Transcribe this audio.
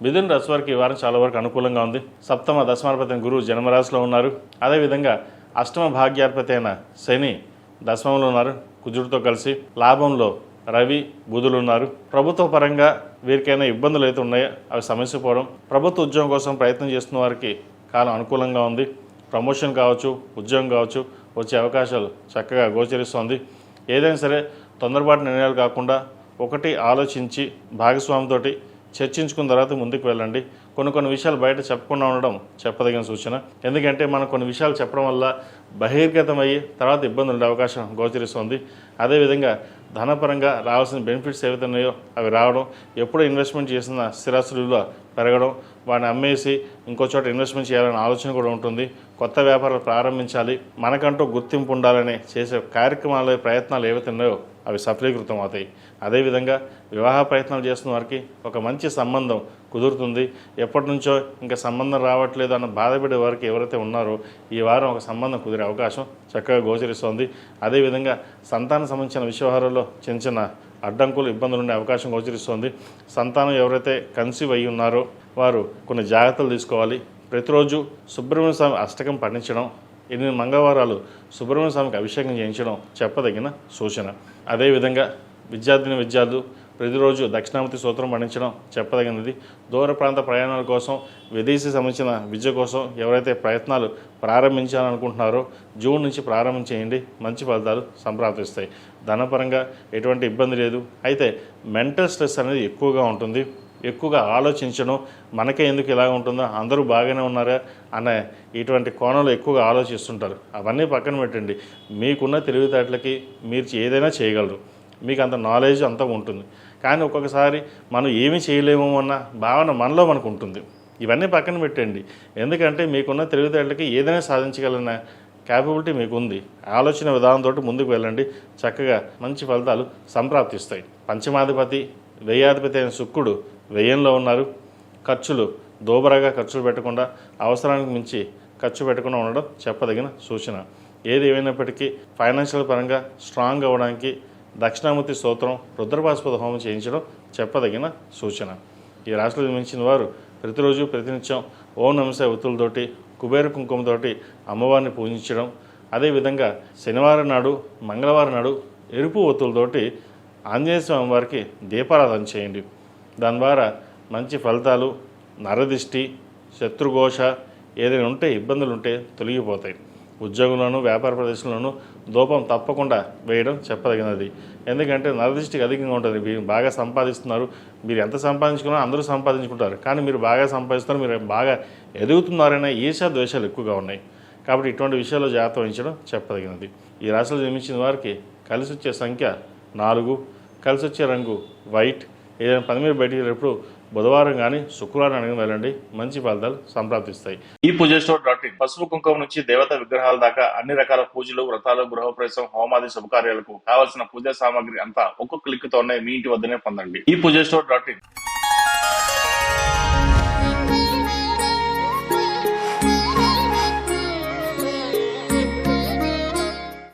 మిథున రాశి వారికి ఈ వారం చాలా వరకు అనుకూలంగా ఉంది. సప్తమ దశమాధిపతి గురువు జన్మరాశిలో ఉన్నారు. అదేవిధంగా అష్టమ భాగ్యాధిపతి అయిన శని దశమంలో ఉన్నారు. కుజుడితో కలిసి లాభంలో రవి బుధులు ఉన్నారు. ప్రభుత్వ పరంగా వీరికైనా ఇబ్బందులు అయితే ఉన్నాయో అవి సమస్య పోవడం. ప్రభుత్వ ఉద్యోగం కోసం ప్రయత్నం చేస్తున్న వారికి కాలం అనుకూలంగా ఉంది. ప్రమోషన్ కావచ్చు, ఉద్యోగం కావచ్చు వచ్చే అవకాశాలు చక్కగా గోచరిస్తోంది. ఏదైనా సరే తొందరపాటు నిర్ణయాలు కాకుండా ఒకటి ఆలోచించి భాగస్వామితోటి చర్చించుకున్న తర్వాత ముందుకు వెళ్ళండి. కొన్ని విషయాలు బయట చెప్పకుండా ఉండడం చెప్పదగిన సూచన. ఎందుకంటే మనం కొన్ని విషయాలు చెప్పడం వల్ల బహిర్గతమయ్యి తర్వాత ఇబ్బందులు ఉండే అవకాశం గోచరిస్తుంది. అదేవిధంగా ధనపరంగా రావాల్సిన బెనిఫిట్స్ ఏవైతే ఉన్నాయో అవి రావడం, ఎప్పుడు ఇన్వెస్ట్మెంట్ చేసిన స్థిరాస్తుల విలువ పెరగడం, వాటిని అమ్మేసి ఇంకో చోట ఇన్వెస్ట్మెంట్ చేయాలనే ఆలోచన కూడా ఉంటుంది. కొత్త వ్యాపారాలు ప్రారంభించాలి, మనకంటూ గుర్తింపు ఉండాలని చేసే కార్యక్రమాలు ప్రయత్నాలు ఏవైతే ఉన్నాయో అవి సఫలీకృతం అవుతాయి. అదేవిధంగా వివాహ ప్రయత్నాలు చేస్తున్న వారికి ఒక మంచి సంబంధం కుదురుతుంది. ఎప్పటి నుంచో ఇంకా సంబంధం రావట్లేదు అన్న బాధపడే వారికి ఎవరైతే ఉన్నారో ఈ వారం ఒక సంబంధం కుదిరే అవకాశం చక్కగా గోచరిస్తోంది. అదేవిధంగా సంతానం సంబంధించిన వ్యవహారాల్లో చిన్న అడ్డంకులు ఇబ్బందులు ఉండే అవకాశం గోచరిస్తోంది. సంతానం ఎవరైతే కన్సీవ్ అయ్యి ఉన్నారో వారు కొన్ని జాగ్రత్తలు తీసుకోవాలి. ప్రతిరోజు సుబ్రహ్మణ్య స్వామి అష్టకం పఠించడం, 8 మంగళవారాలు సుబ్రహ్మణ్య స్వామికి అభిషేకం చేయించడం చెప్పదగిన సూచన. అదేవిధంగా విద్యార్థులు ప్రతిరోజు దక్షిణామూర్తి స్తోత్రం పఠించడం చెప్పదగినది. దూర ప్రాంత ప్రయాణాల కోసం, విదేశీ సంబంధించిన విద్య కోసం ఎవరైతే ప్రయత్నాలు ప్రారంభించాలనుకుంటున్నారో జూన్ నుంచి ప్రారంభం చేయండి, మంచి ఫలితాలు సంప్రాప్తిస్తాయి. ధనపరంగా ఎటువంటి ఇబ్బంది లేదు. అయితే మెంటల్ స్ట్రెస్ అనేది ఎక్కువగా ఉంటుంది. ఎక్కువగా ఆలోచించడం, మనకే ఎందుకు ఇలా ఉంటుందో, అందరూ బాగానే ఉన్నారా అనే ఇటువంటి కోణంలో ఎక్కువగా ఆలోచిస్తుంటారు. అవన్నీ పక్కన పెట్టండి. మీకున్న తెలివితేటలకి మీరు ఏదైనా చేయగలరు. మీకు అంత నాలెడ్జ్ అంతా ఉంటుంది. కానీ ఒక్కొక్కసారి మనం ఏమీ చేయలేము అన్న భావన మనలో మనకు ఉంటుంది. ఇవన్నీ పక్కన పెట్టండి. ఎందుకంటే మీకున్న తెలివితేటలకి ఏదైనా సాధించగలన క్యాపబిలిటీ మీకు ఉంది. ఆలోచన విధానంతో ముందుకు వెళ్ళండి, చక్కగా మంచి ఫలితాలు సంప్రాప్తిస్తాయి. పంచమాధిపతి వ్యయాధిపతి అయిన శుక్రుడు వ్యయంలో ఉన్నారు. ఖర్చులు దోబరాగా ఖర్చులు పెట్టకుండా, అవసరానికి మించి ఖర్చు పెట్టకుండా ఉండడం చెప్పదగిన సూచన. ఏది ఏమైనప్పటికీ ఫైనాన్షియల్ పరంగా స్ట్రాంగ్ అవ్వడానికి దక్షిణామూర్తి స్తోత్రం, రుద్రపాశుపత హోమం చేయించడం చెప్పదగిన సూచన. ఈ రాశిలో జన్మించిన వారు ప్రతిరోజు ప్రతినిత్యం ఓం నమస్తే ఒత్తులతోటి, కుబేర కుంకుమతోటి అమ్మవారిని పూజించడం, అదేవిధంగా శనివారం నాడు, మంగళవారం నాడు ఎరుపు ఒత్తులతోటి ఆంజనేయ స్వామి వారికి దీపారాధన చేయండి. దాని ద్వారా మంచి ఫలితాలు, నరదిష్టి, శత్రుఘోష ఏదైనా ఉంటే ఇబ్బందులు ఉంటే తొలగిపోతాయి. ఉద్యోగంలోనూ వ్యాపార ప్రదేశంలోనూ ధూపం తప్పకుండా వేయడం చెప్పదగినది. ఎందుకంటే నరదృష్టికి అధికంగా ఉంటుంది. మీరు బాగా సంపాదిస్తున్నారు, మీరు ఎంత సంపాదించుకున్నా అందరూ సంపాదించుకుంటారు, కానీ మీరు బాగా సంపాదిస్తున్నారు, మీరు బాగా ఎదుగుతున్నారనే ఈర్ష్య ద్వేషాలు ఎక్కువగా ఉన్నాయి. కాబట్టి ఇటువంటి విషయాల్లో జాగ్రత్త వహించడం చెప్పదగినది. ఈ రాశిలో జన్మించిన వారికి కలిసి వచ్చే సంఖ్య 4, కలిసి వచ్చే రంగు వైట్. ఏదైనా పని మీద బయటికి వెళ్ళినప్పుడు బుధవారం కానీ శుక్రవారం అడిగిన వెళ్ళండి, మంచి ఫలితాలు సంప్రాప్తిస్తాయి. ఈ పూజస్టోర్.in పసుపు కుంకుమ నుంచి దేవతా విగ్రహాల దాకా అన్ని రకాల పూజలు, వ్రతాలు, గృహప్రవేశం, హోమాది శుభకార్యాలకు కావాల్సిన పూజా సామాగ్రి అంతా ఒక్కొక్క క్లిక్ తోనే మీ ఇంటి వద్దనే పొందండి. ఈ పూజస్టోర్.in